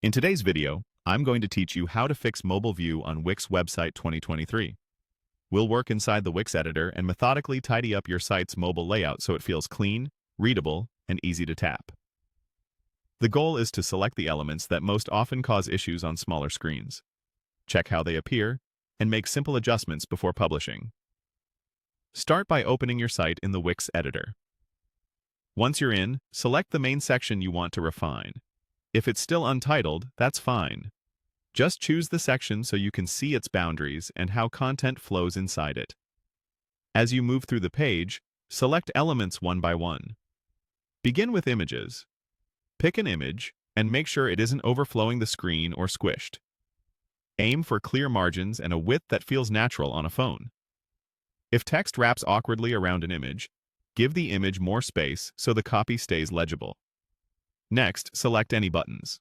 In today's video, I'm going to teach you how to fix mobile view on Wix website 2023. We'll work inside the Wix editor and methodically tidy up your site's mobile layout so it feels clean, readable, and easy to tap. The goal is to select the elements that most often cause issues on smaller screens. Check how they appear, and make simple adjustments before publishing. Start by opening your site in the Wix editor. Once you're in, select the main section you want to refine. If it's still untitled, that's fine. Just choose the section so you can see its boundaries and how content flows inside it. As you move through the page, select elements one by one. Begin with images. Pick an image and make sure it isn't overflowing the screen or squished. Aim for clear margins and a width that feels natural on a phone. If text wraps awkwardly around an image, give the image more space so the copy stays legible. Next, select any buttons.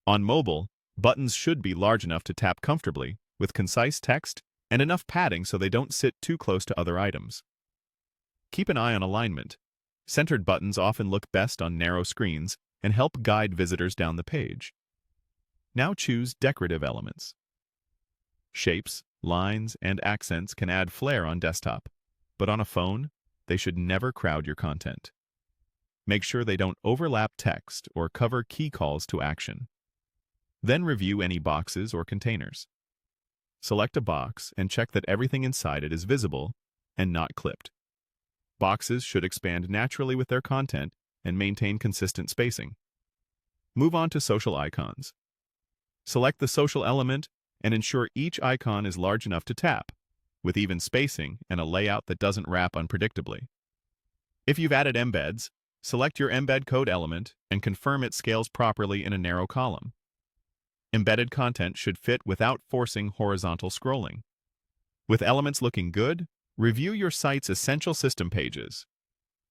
On mobile, buttons should be large enough to tap comfortably, with concise text and enough padding so they don't sit too close to other items. Keep an eye on alignment. Centered buttons often look best on narrow screens and help guide visitors down the page. Now choose decorative elements. Shapes, lines, and accents can add flair on desktop, but on a phone, they should never crowd your content. Make sure they don't overlap text or cover key calls to action. Then review any boxes or containers. Select a box and check that everything inside it is visible and not clipped. Boxes should expand naturally with their content and maintain consistent spacing. Move on to social icons. Select the social element and ensure each icon is large enough to tap, with even spacing and a layout that doesn't wrap unpredictably. If you've added embeds, select your embed code element and confirm it scales properly in a narrow column. Embedded content should fit without forcing horizontal scrolling. With elements looking good, review your site's essential system pages.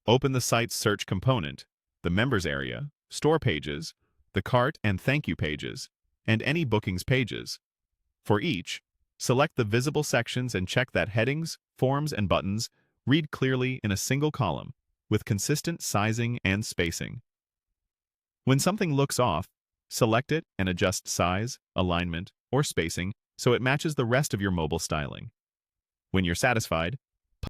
Open the site's search component, the members area, store pages, the cart and thank you pages, and any bookings pages. For each, select the visible sections and check that headings, forms, and buttons read clearly in a single column, with consistent sizing and spacing. When something looks off, select it and adjust size, alignment, or spacing so it matches the rest of your mobile styling. When you're satisfied,